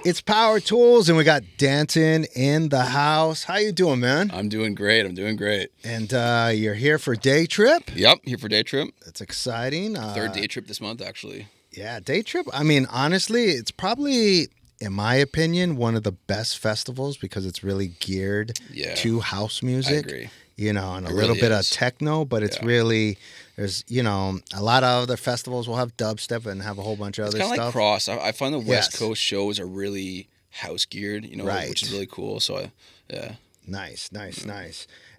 It's Powertools, and we got DANSYN in the house. How you doing, man? I'm doing great. And you're here for day trip? Yep, here for day trip. That's exciting. Third day trip this month, actually. Yeah, day trip. I mean, honestly, it's probably, in my opinion, one of the best festivals because it's really geared to house music. I agree. You know, and a little bit of techno, but it's really, there's, you know, a lot of other festivals will have dubstep and have a whole bunch of other stuff. It's kind of like cross. I find the West Coast shows are really house geared, you know, which is really cool. So, Nice.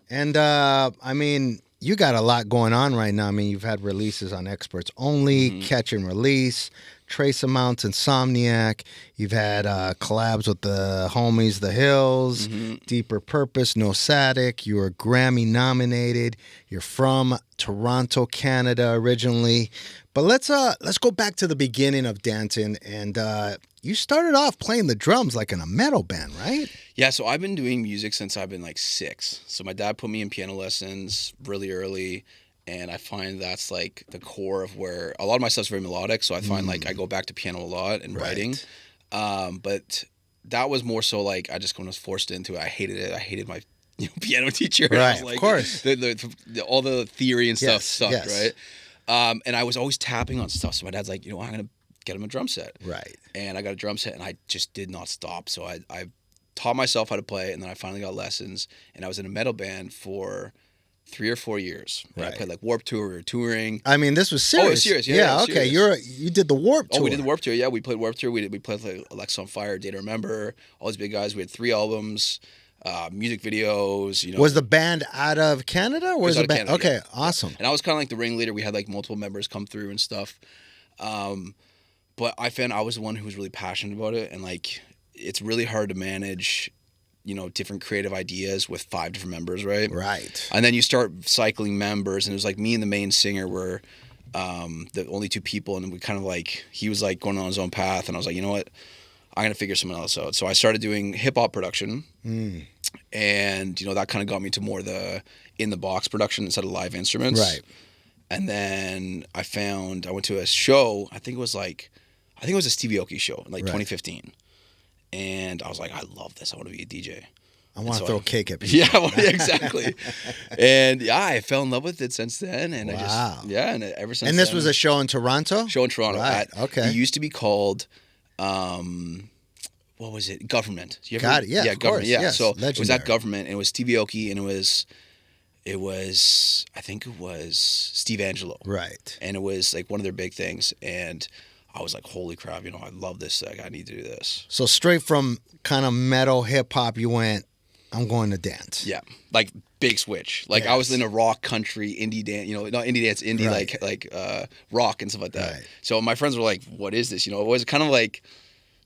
And, I mean, you got a lot going on right now. I mean, you've had releases on Experts Only, Catch and Release, Trace Amounts, Insomniac. You've had collabs with the homies, The Hills, Deeper Purpose, No Static. You were Grammy nominated. You're from Toronto, Canada originally. But let's go back to the beginning of DANSYN. And you started off playing the drums like in a metal band, right? Yeah, so I've been doing music since I've been like 6. So my dad put me in piano lessons really early. And I find that's like the core of where a lot of my stuff's very melodic. So I find like I go back to piano a lot and writing. But that was more so like I just kind of was forced into it. I hated it. I hated my piano teacher. Right, I was like, of course. All the theory and stuff sucked, yes. right? And I was always tapping on stuff. So my dad's like, I'm going to get him a drum set. Right. And I got a drum set and I just did not stop. So I taught myself how to play and then I finally got lessons. And I was in a metal band for 3 or 4 years. Right. I played like Warped Tour. We were touring. I mean, this was serious. Oh, it was serious. Yeah, okay. serious. You did the Warped Tour. Oh, we did the Warped Tour. Yeah, we played Warped Tour. We played like Alexa on Fire, Day to Remember, all these big guys. We had 3 albums, music videos. Was the band out of Canada? Or was it the band? Canada, okay, awesome. And I was kind of like the ringleader. We had like multiple members come through and stuff. But I found I was the one who was really passionate about it, and like it's really hard to manage different creative ideas with 5 different members, right? Right. And then you start cycling members, and it was like me and the main singer were the only 2 people, and we kind of like, he was like going on his own path, and I was like, you know what? I'm going to figure something else out. So I started doing hip-hop production, and, that kind of got me to more the in-the-box production instead of live instruments. Right. And then I went to a show, I think it was a Steve Aoki show in like 2015. And I was like, I love this. I want to be a DJ. I want to throw cake at people. Yeah, exactly. And I fell in love with it since then. And I just, and ever since And this then, was a show in Toronto? Show in Toronto. Right, okay. It used to be called, what was it? Government. Got it, yeah, of Government. course, Yeah, yes, so legendary. it was at Government, and it was Steve Aoki, and it was, I think it was Steve Angelo. Right. And it was like one of their big things. And I was like, holy crap, I love this. Like, I need to do this. So straight from kind of metal hip hop, you went, I'm going to dance. Yeah. Like big switch. Like I was in a rock country, indie dance, not indie dance, indie like rock and stuff like that. Right. So my friends were like, what is this? It was kind of like,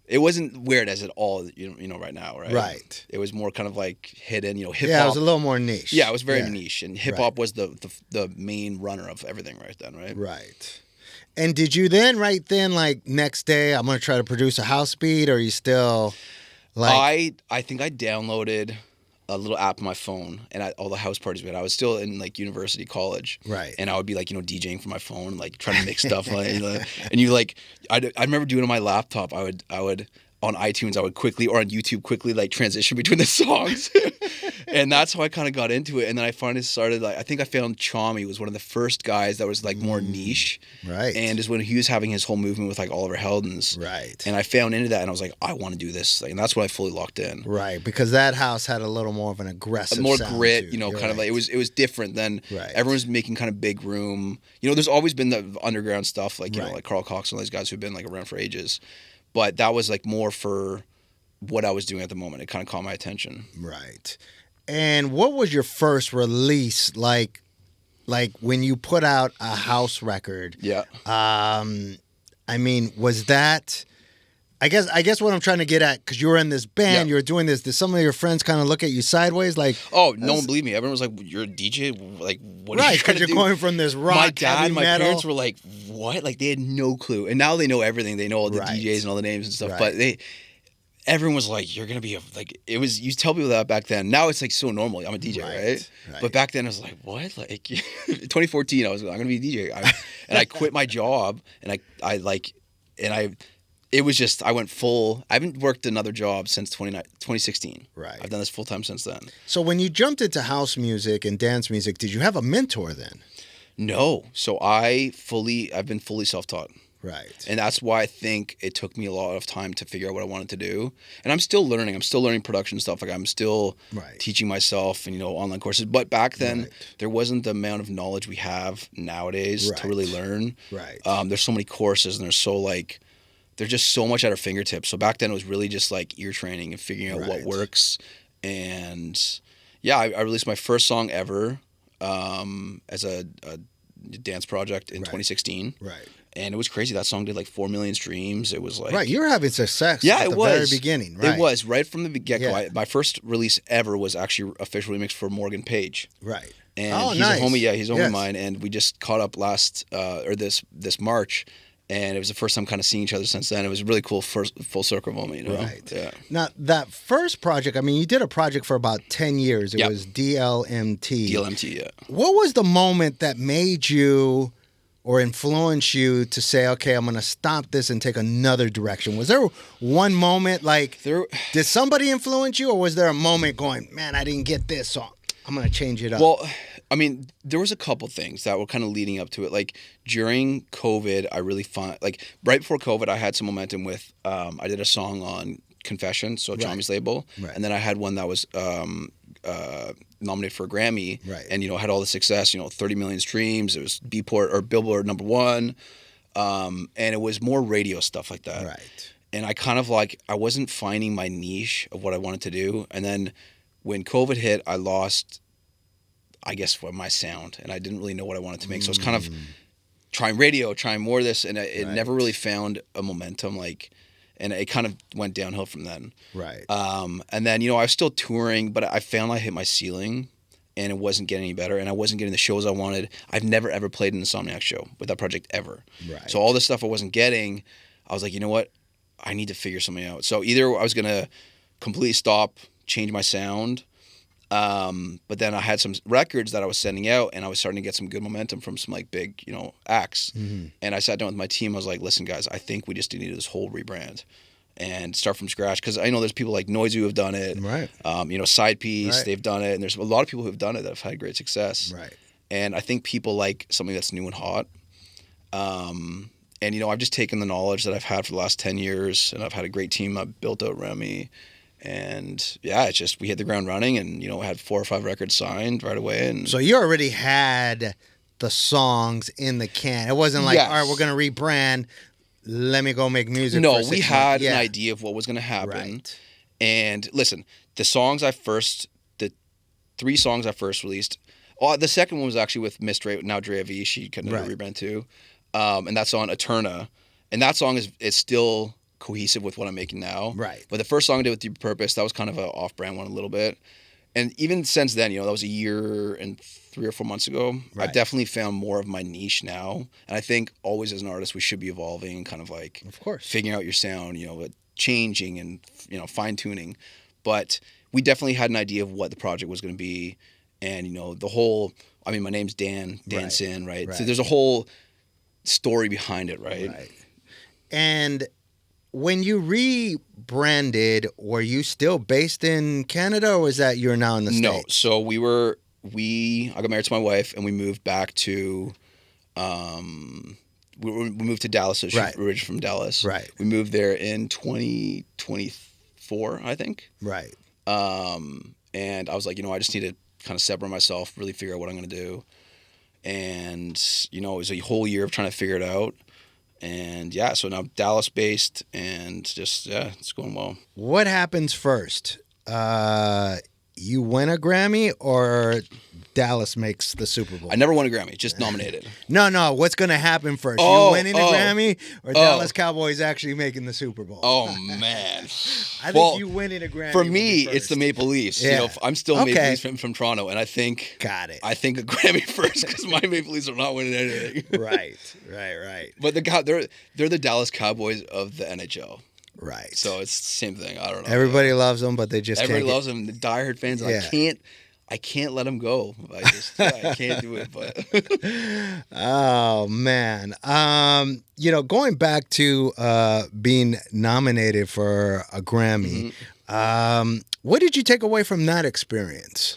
it wasn't weird as at all, right now, right? Right. It was more kind of like hidden, hip hop. Yeah, it was a little more niche. Yeah, it was very niche. And hip hop was the main runner of everything right then, right? Right. And did you then, like next day, I'm going to try to produce a house beat, or are you still like... I think I downloaded a little app on my phone, and all the house parties, but I was still in like university, college. Right. And I would be like, DJing from my phone, like trying to mix stuff. And you like, I remember doing it on my laptop, I would on iTunes, I would quickly, or on YouTube, quickly like transition between the songs. And that's how I kind of got into it. And then I finally started, like, I think I found Chami was one of the first guys that was like more niche. Right. And is when he was having his whole movement with like Oliver Heldens. Right. And I found into that and I was like, I want to do this. And that's when I fully locked in. Right. Because that house had a little more of an aggressive more sound grit, too. Kind of like, it was different than everyone's making kind of big room. There's always been the underground stuff, like, like Carl Cox and all these guys who've been like around for ages. But that was like more for what I was doing at the moment. It kind of caught my attention. Right. And what was your first release like when you put out a house record? Yeah. I mean, was that... I guess what I'm trying to get at, because you were in this band, you were doing this. Did some of your friends kind of look at you sideways, like? Oh, no one believed me. Everyone was like, "You're a DJ? Like, what are you trying to do?" Right, because you're going from this rock, my dad, heavy my metal. parents were like, "What?" Like they had no clue, and now they know everything. They know all the DJs and all the names and stuff. But everyone was like, "You're gonna be it was." You tell people that back then. Now it's like so normal. I'm a DJ, right? But back then I was like, "What?" Like 2014, I'm gonna be a DJ, and I quit my job, and it was just I went full. I haven't worked another job since 2016. Right. I've done this full time since then. So when you jumped into house music and dance music, did you have a mentor then? No. So I've been fully self-taught. Right. And that's why I think it took me a lot of time to figure out what I wanted to do. And I'm still learning. I'm still learning production stuff. Like I'm still teaching myself and, online courses. But back then, there wasn't the amount of knowledge we have nowadays to really learn. Right. There's so many courses and there's just so much at our fingertips. So back then it was really just like ear training and figuring out what works. And yeah, I released my first song ever as a dance project in 2016. Right. And it was crazy. That song did like 4 million streams. It was like... Right, you were having success at the very beginning, right? It was, right from the get-go. Yeah. My first release ever was actually official remix for Morgan Page. Right. And he's a homie, he's a homie of mine. And we just caught up this March. And it was the first time kind of seeing each other since then. It was a really cool full circle moment, Right. Yeah. Now, that first project, I mean, you did a project for about 10 years. It was DLMT. DLMT, yeah. What was the moment that made you or influence you to say, okay, I'm going to stop this and take another direction? Was there one moment, did somebody influence you, or was there a moment going, man, I didn't get this, so I'm going to change it up? Well, I mean, there was a couple things that were kind of leading up to it. Like during COVID, I really found, right before COVID, I had some momentum with, I did a song on Confession, so Tommy's label. Right. And then I had one that was nominated for a Grammy, and had all the success. 30 million streams. It was Billboard #1, and it was more radio stuff like that. Right. And I kind of I wasn't finding my niche of what I wanted to do. And then when COVID hit, I lost, I guess, my sound, and I didn't really know what I wanted to make. So I was kind of trying radio, trying more of this, and it never really found a momentum. And it kind of went downhill from then. Right. And then, I was still touring, but I found I hit my ceiling and it wasn't getting any better. And I wasn't getting the shows I wanted. I've never, ever played an Insomniac show with that project ever. Right. So all this stuff I wasn't getting, I was like, you know what? I need to figure something out. So either I was going to completely stop, change my sound. But then I had some records that I was sending out, and I was starting to get some good momentum from some big, acts. Mm-hmm. And I sat down with my team. I was like, listen, guys, I think we just need to do this whole rebrand and start from scratch. Because I know there's people like Noisy who have done it. Right. Side Piece, they've done it. And there's a lot of people who have done it that have had great success. Right. And I think people like something that's new and hot. And, I've just taken the knowledge that I've had for the last 10 years, and I've had a great team I've built out around me. And yeah, it's just we hit the ground running, and had 4 or 5 records signed right away. And so you already had the songs in the can. It wasn't like, all right, we're gonna rebrand. Let me go make music. No, we had an idea of what was gonna happen. Right. And listen, the 3 songs I first released. The second one was actually with Miss Dre, now Drea V. She kind of did a rebrand too, and that's on Eterna. And that song is still cohesive with what I'm making now. Right. But the first song I did with Deep Purpose, that was kind of an off-brand one a little bit. And even since then, that was a year and 3 or 4 months ago. Right. I've definitely found more of my niche now. And I think always as an artist, we should be evolving and kind of of course, figuring out your sound, changing and, fine-tuning. But we definitely had an idea of what the project was going to be. And, the whole, my name's DANSYN, right? So there's a whole story behind it, right? And when you rebranded, were you still based in Canada, or was that you're now in the States? No, so I got married to my wife, and we moved back to, we moved to Dallas. So she's originally from Dallas. Right. We moved there in 2024, I think. Right. And I was like, I just need to kind of separate myself, really figure out what I'm going to do. And, it was a whole year of trying to figure it out. And yeah, so now Dallas based, and just, it's going well. What happens first? You win a Grammy, or Dallas makes the Super Bowl? I never won a Grammy, just nominated. No. What's going to happen first? You winning a Grammy, or Dallas Cowboys actually making the Super Bowl? Oh, man. I think you winning a Grammy. For me, it's the Maple Leafs. Yeah. I'm still Maple Leafs from Toronto, and I think... Got it. I think a Grammy first, because my Maple Leafs are not winning anything. Right. But they're the Dallas Cowboys of the NHL. Right. So it's the same thing. I don't know. Everybody loves them, but they just everybody can't loves them. The diehard fans. Yeah. I can't let them go. I can't do it. But Oh man. Going back to being nominated for a Grammy, what did you take away from that experience?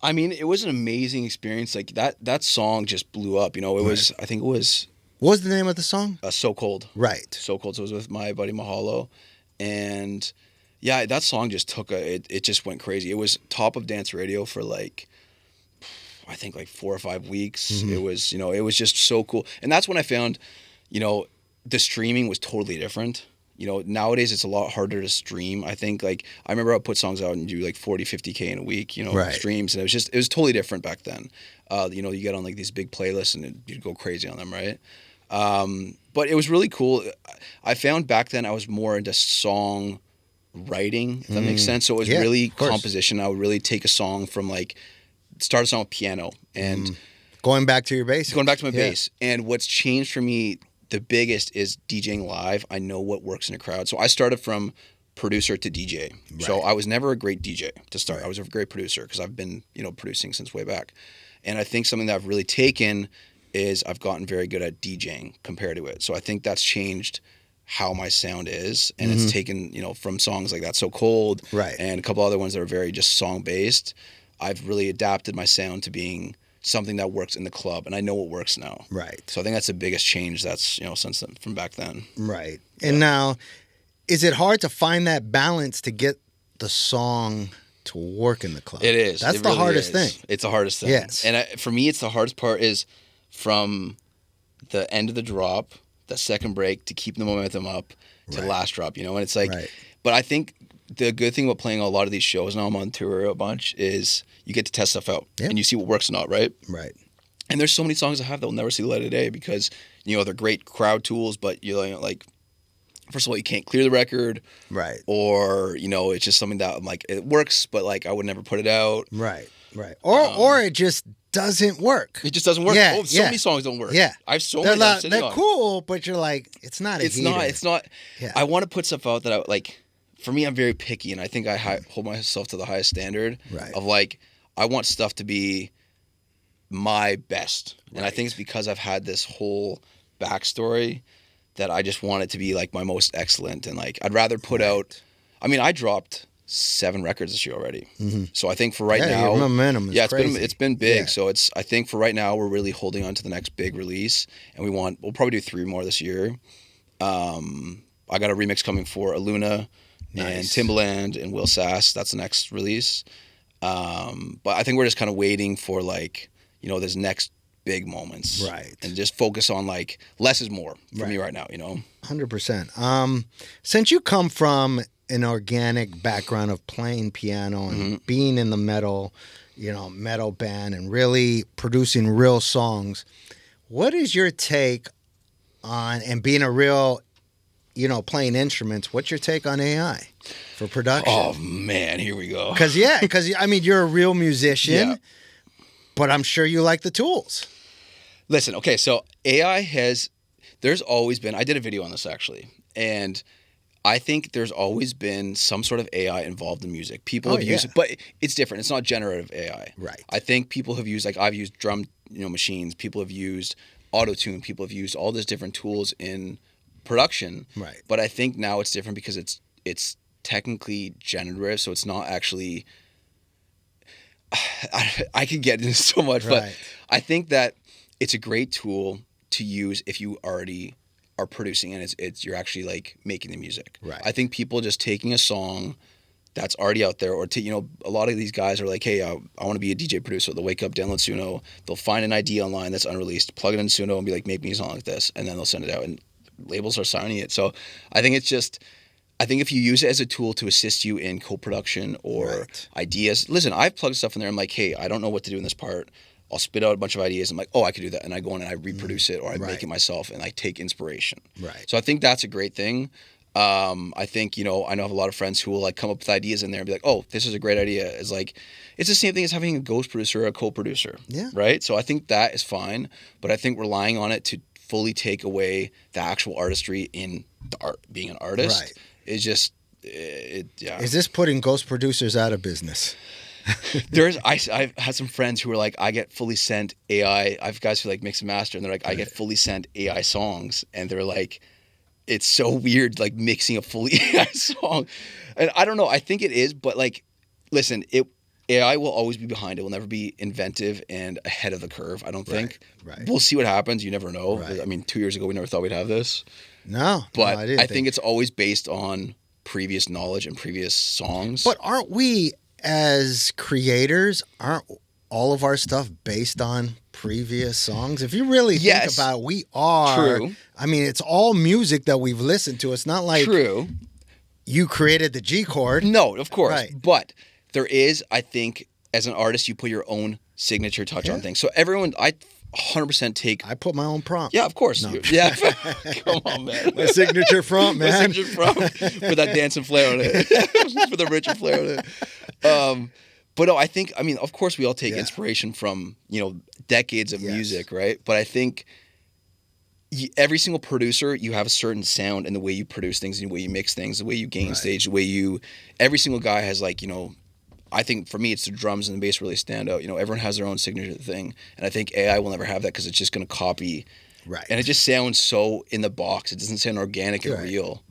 I mean, it was an amazing experience. Like that song just blew up. It was. I think it was. What was the name of the song? So Cold. Right. So Cold. So it was with my buddy Mahalo, and yeah, that song just took it just went crazy. It was top of dance radio for like, I think like 4 or 5 weeks. It was, it was just so cool. And that's when I found, the streaming was totally different. Nowadays it's a lot harder to stream. I think like, I remember I would put songs out and do like 40, 50K in a week, Right. streams. And it was totally different back then. You get on like these big playlists and you'd go crazy on them. Right. But it was really cool. I found back then I was more into song writing, if that makes sense. So it was really composition. I would really take a song from like, start a song with piano and going back to your basics. Going back to my bass. And what's changed for me the biggest is DJing live. I know what works in a crowd. So I started from producer to DJ. Right. So I was never a great DJ to start. Right. I was a great producer because I've been, producing since way back. And I think something that I've really taken is I've gotten very good at DJing compared to it. So I think that's changed how my sound is, and it's taken, from songs like That So Cold, right, and a couple other ones that are very just song based. I've really adapted my sound to being something that works in the club, and I know what works now. Right. So I think that's the biggest change that's, since then, from back then. Right. And now, is it hard to find that balance to get the song to work in the club? It is. That's the hardest thing. It's the hardest thing. Yes. And for me, it's the hardest part is from the end of the drop, the second break, to keep the momentum up to the last drop, and it's like, but I think the good thing about playing a lot of these shows, now I'm on tour a bunch, is you get to test stuff out and you see what works or not, right? Right. And there's so many songs I have that will never see the light of day because, they're great crowd tools, but you're like, first of all, you can't clear the record. Right. Or, it's just something that I'm like, it works, but like I would never put it out. Right. Right. Or it just doesn't work. It just doesn't work. Yeah, so many songs don't work. Yeah. I have so many that I'm sitting they're on. cool, but you're like, it's not a heater. It's not. Yeah. I want to put stuff out that I like. For me, I'm very picky, and I think I hold myself to the highest standard of like, I want stuff to be my best. Right. And I think it's because I've had this whole backstory that I just want it to be like my most excellent. And like, I'd rather put out, I mean, I dropped 7 records this year already. So I think for right now, your momentum is crazy. It's been big. So I think for right now, we're really holding on to the next big release, and we'll probably do 3 more this year. I got a remix coming for Aluna and Timbaland and Will Sass. That's the next release. But I think we're just kind of waiting for like, this next big moments. Right. And just focus on like less is more for me right now, 100%. Since you come from an organic background of playing piano and being in the metal band and really producing real songs, what is your take on, and being a real, playing instruments, what's your take on AI for production? Oh man, here we go. Because I mean, you're a real musician, but I'm sure you like the tools. Listen, okay, so there's always been, I did a video on this actually, and I think there's always been some sort of AI involved in music. People have used it, but it's different. It's not generative AI. Right. I think people have used, like I've used drum, machines. People have used auto-tune. People have used all these different tools in production. Right. But I think now it's different because it's technically generative, so it's not actually. I could get into so much, but I think that it's a great tool to use if you already are producing and you're actually like making the music. Right. I think people just taking a song that's already out there, or a lot of these guys are like, hey, I want to be a DJ producer. They'll wake up, download Suno, they'll find an idea online that's unreleased, plug it in Suno and be like, make me a song like this, and then they'll send it out and labels are signing it. So I think if you use it as a tool to assist you in co-production or ideas, listen, I've plugged stuff in there. I'm like, hey, I don't know what to do in this part. I'll spit out a bunch of ideas. I'm like, oh, I could do that. And I go in and I reproduce it, or I make it myself and I take inspiration. Right. So I think that's a great thing. I think, I know I have a lot of friends who will like come up with ideas in there and be like, oh, this is a great idea. It's like, it's the same thing as having a ghost producer or a co-producer. Yeah. Right. So I think that is fine. But I think relying on it to fully take away the actual artistry in the art, being an artist. Right. Is just Is this putting ghost producers out of business? I've had some friends who are like, I get fully sent AI. I have guys who like mix and master, and they're like, I get fully sent AI songs, and they're like, it's so weird, like mixing a fully AI song. And I don't know. I think it is, but like, listen, AI will always be behind. It will never be inventive and ahead of the curve. I don't think. Right. We'll see what happens. You never know. Right. I mean, 2 years ago, we never thought we'd have this. No, but I didn't I think it's always based on previous knowledge and previous songs. But aren't we, as creators, aren't all of our stuff based on previous songs? If you really think about it, we are. True. I mean, it's all music that we've listened to. It's not like True. You created the G chord. No, of course. Right. But there is, I think, as an artist, you put your own signature touch on things. So everyone, I 100% take. I put my own prompt. Yeah, of course. No. Yeah. Come on, man. My signature prompt, man. My signature prompt. Put that dancing flair on it. Put the Richard flair on it. But no, I think, I mean, of course we all take inspiration from, decades of music, right? But I think every single producer, you have a certain sound in the way you produce things, and the way you mix things, the way you gain stage, the way every single guy has like, I think for me, it's the drums and the bass really stand out. Everyone has their own signature thing. And I think AI will never have that because it's just going to copy. Right. And it just sounds so in the box. It doesn't sound organic and real.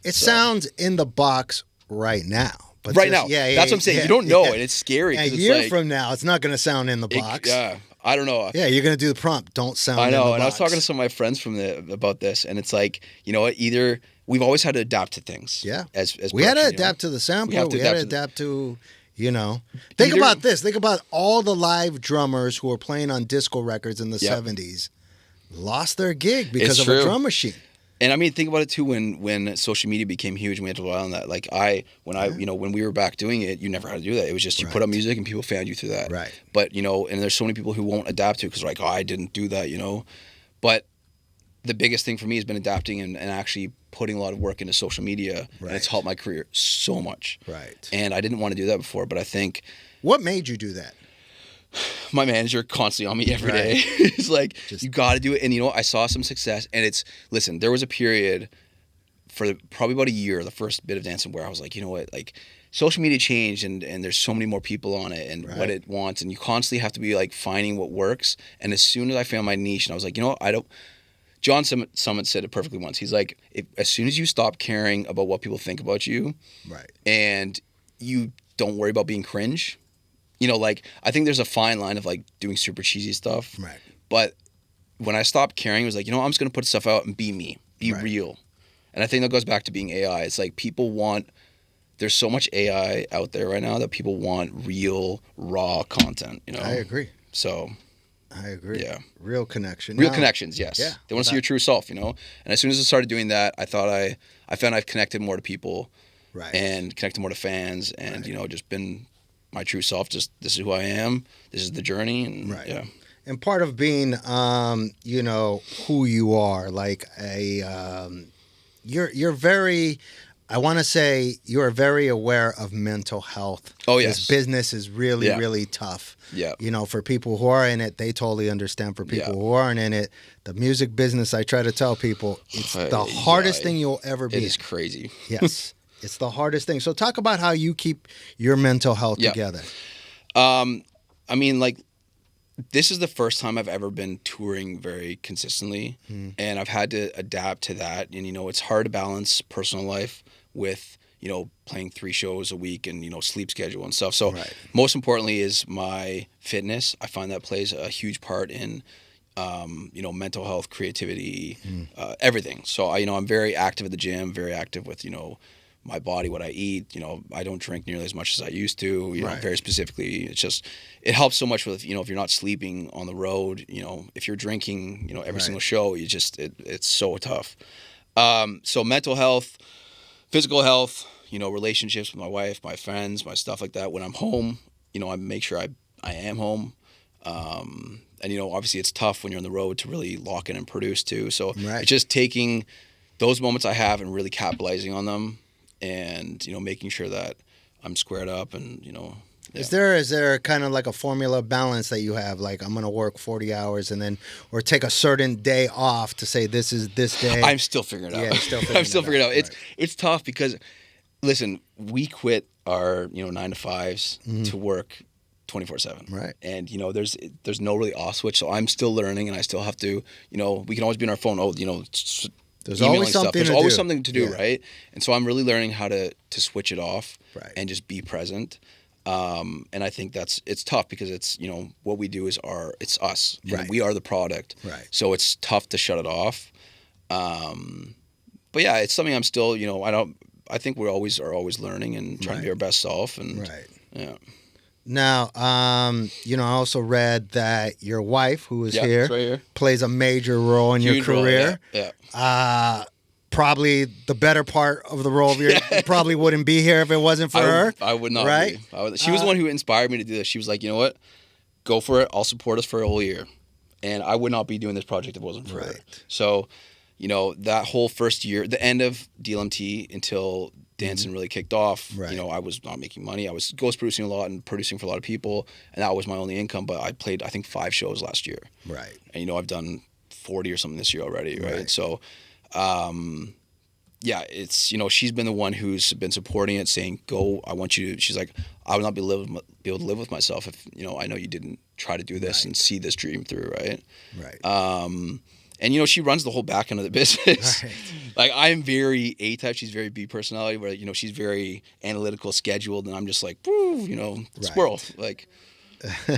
It sounds in the box right now. But now. That's what I'm saying. You don't know it. It's scary. A year from now, it's not going to sound in the box. I don't know. Yeah, you're going to do the prompt. Don't sound I know. in the box. And I was talking to some of my friends about this. And it's like, you know what? Either we've always had to adapt to things. Yeah. As we had to adapt to the sampler. We had to adapt to... think about this. Think about all the live drummers who were playing on disco records in the 70s lost their gig because of a drum machine. And I mean, think about it too. When social media became huge, and we had to rely on that. Like when we were back doing it, you never had to do that. It was just you put up music and people found you through that. Right. But and there's so many people who won't adapt to it because like, oh, I didn't do that. But the biggest thing for me has been adapting and actually putting a lot of work into social media, and it's helped my career so much. Right. And I didn't want to do that before, but I think... What made you do that? My manager constantly on me every day. He's like, you got to do it. And I saw some success, and listen, there was a period for probably about a year, the first bit of dancing, where I was like, you know what, like social media changed and there's so many more people on it and what it wants, and you constantly have to be like finding what works. And as soon as I found my niche, and I was like, John Summit said it perfectly once. He's like, as soon as you stop caring about what people think about you, and you don't worry about being cringe, like I think there's a fine line of like doing super cheesy stuff. Right. But when I stopped caring, it was like, I'm just gonna put stuff out and be me, be real. And I think that goes back to being AI. It's like there's so much AI out there right now that people want real, raw content. I agree. So. I agree. Yeah. Real connection. Real connections, yes. Yeah. They want to see your true self, And as soon as I started doing that, I found I've connected more to people. Right. And connected more to fans and, just been my true self. Just this is who I am. This is the journey. And yeah. And part of being, who you are, like you're very... I want to say you are very aware of mental health. Oh, yes. This business is really, really tough. Yeah. For people who are in it, they totally understand. For people who aren't in it, the music business, I try to tell people, it's the hardest thing you'll ever be. It is crazy. Yes. It's the hardest thing. So talk about how you keep your mental health together. I mean, like, this is the first time I've ever been touring very consistently, and I've had to adapt to that. And, it's hard to balance personal life with, playing 3 shows a week and, sleep schedule and stuff. So most importantly is my fitness. I find that plays a huge part in, mental health, creativity, everything. So I'm very active at the gym, very active with, my body, what I eat. I don't drink nearly as much as I used to, very specifically. It's just, it helps so much with, if you're not sleeping on the road, if you're drinking, every single show, it's so tough. So mental health, physical health, relationships with my wife, my friends, my stuff like that. When I'm home, I make sure I am home. And, obviously it's tough when you're on the road to really lock in and produce too. So it's just taking those moments I have and really capitalizing on them and, making sure that I'm squared up and, Yeah. Is there kind of like a formula balance that you have? Like, I'm going to work 40 hours and then, or take a certain day off to say this is this day? I'm still figuring it out. Yeah, you're still figuring I'm still figuring it out. Right. It's tough because, listen, we quit our 9 to 5s to work 24/7. Right. And there's no really off switch. So I'm still learning, and I still have to. We can always be on our phone. There's always something There's to always do. something to do, Yeah. right? And so I'm really learning how to switch it off, Right. and just be present. And I think it's tough because it's what we do it's us. And Right. we are the product. Right. So it's tough to shut it off. But yeah, it's something I'm still I think we are always learning and trying to be our best self. And Right. yeah. Now, I also read that your wife, who is Yeah, here, it's right here. plays a major role in your Huge role, career. yeah. Probably the better part of the role of your. You probably wouldn't be here if it wasn't for her. I would not right? be. She was the one who inspired me to do this. She was like, you know what? Go for it. I'll support us for a whole year. And I would not be doing this project if it wasn't for her. So, that whole first year, the end of DLMT until DANSYN really kicked off, Right. I was not making money. I was ghost producing a lot and producing for a lot of people. And that was my only income. But I played, I think, 5 shows last year. Right. And, I've done 40 or something this year already, right? Right. So, yeah, it's, she's been the one who's been supporting it, saying, go, I want you to, she's like, I would not be able to live with myself if, I know you didn't try to do this and see this dream through, right? Right. And, she runs the whole back end of the business. Right. Like, I'm very A-type, she's very B personality, where, she's very analytical, scheduled, and I'm just like, woo, squirrel. Like,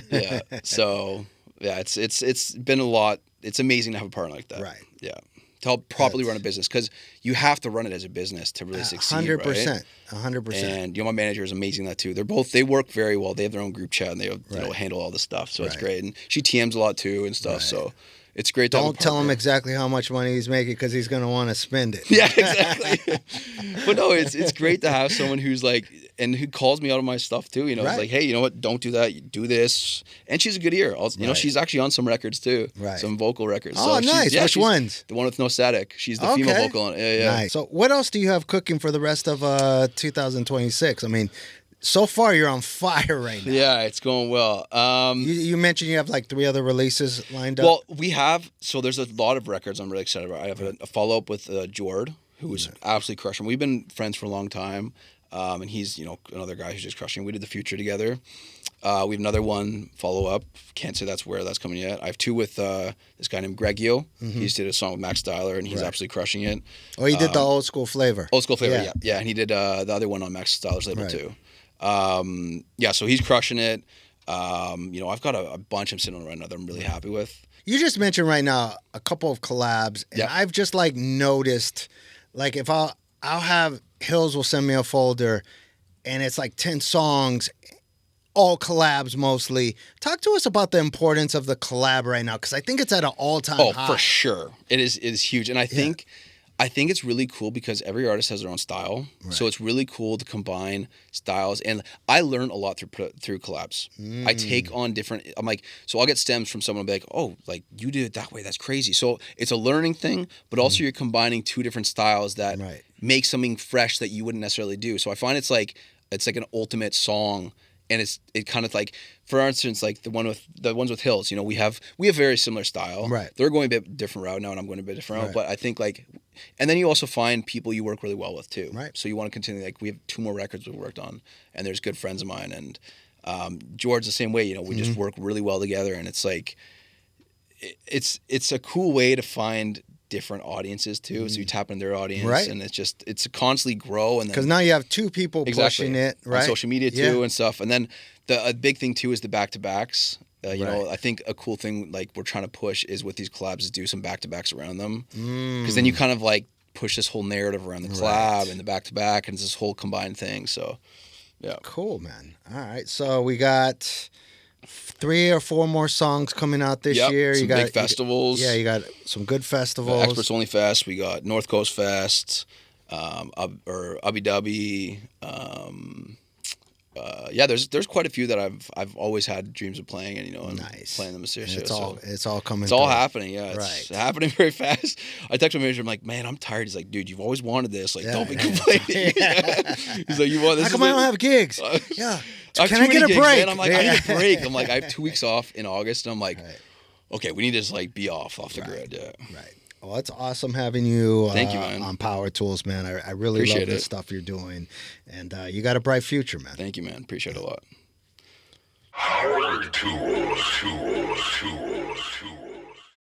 yeah. So, yeah, it's been a lot. It's amazing to have a partner like that. Right. Yeah. To help properly run a business, because you have to run it as a business to really succeed. 100%. Right? 100%. And my manager is amazing at that too. They work very well. They have their own group chat and they handle all the stuff. So it's great. And she TMs a lot too and stuff. Right. So it's great. Don't tell him exactly how much money he's making because he's going to want to spend it. Yeah, exactly. But no, it's great to have someone who's like, and who calls me out of my stuff too. It's like, hey, you know what? Don't do that. You do this. And she's a good ear. She's actually on some records too. Right. Some vocal records. Oh, so nice. Which ones? The one with no static. She's the female vocal on it. Yeah. Nice. So what else do you have cooking for the rest of 2026? I mean, so far you're on fire right now. Yeah, it's going well. You mentioned you have like 3 other releases lined up. Well, we have. So there's a lot of records I'm really excited about. I have a follow-up with Jord, who's absolutely crushing. We've been friends for a long time. And he's, another guy who's just crushing. We did The Future together. We have another one follow-up. Can't say that's where that's coming yet. I have 2 with this guy named Gregio. Mm-hmm. He just did a song with Max Styler, and he's absolutely crushing it. Oh, he did the old school flavor. Old school flavor, yeah. Yeah, and he did the other one on Max Styler's label too. Yeah, so he's crushing it. I've got a bunch I'm sitting on right now that I'm really happy with. You just mentioned right now a couple of collabs, and I've just like noticed, like if I'll have Hills will send me a folder, and it's like 10 songs, all collabs mostly. Talk to us about the importance of the collab right now, because I think it's at an all-time high. Oh, for sure, it is huge, and I think it's really cool because every artist has their own style, so it's really cool to combine styles. And I learn a lot through collabs. I take on different. I'm like, so I'll get stems from someone and be like, oh, like you did it that way. That's crazy. So it's a learning thing, but also you're combining 2 different styles that make something fresh that you wouldn't necessarily do. So I find it's like an ultimate song. And it kind of like, for instance, like the ones with Hills, we have very similar style. Right. They're going a bit different route now, and I'm going a bit different route. But I think like, and then you also find people you work really well with too. Right. So you want to continue. Like we have 2 more records we worked on, and there's good friends of mine, and George's the same way. We just work really well together, and it's like, it's a cool way to find different audiences too. So you tap into their audience, and it's a constantly grow. And because now you have 2 people pushing it, right? On social media too and stuff. And then a big thing too is the back-to-backs. I think a cool thing like we're trying to push is with these collabs is do some back-to-backs around them, because then you kind of like push this whole narrative around the collab and the back-to-back, and it's this whole combined thing. So yeah, cool, man. All right, so we got 3 or 4 more songs coming out this year. Some big festivals. You got some good festivals. The Experts Only Fest. We got North Coast Fest, Abu Dhabi. There's quite a few that I've always had dreams of playing, and playing them seriously. It's all coming. It's all happening. Yeah, it's happening very fast. I text my manager. I'm like, man, I'm tired. He's like, dude, you've always wanted this. Like, don't be complaining. He's like, you want this? How come I don't have gigs? Yeah. I have Can too I many get a gigs, break? man. I'm like, I Yeah. need a break. I'm like, I have 2 weeks off in August, and I'm like, Right. okay, we need to just like be off the grid. Yeah. Right. Well, it's awesome having you, Thank you, man. on Powertools, man. I really Appreciate love the it. stuff you're doing, and you got a bright future, man. Thank you, man. Appreciate it a lot. Power tools.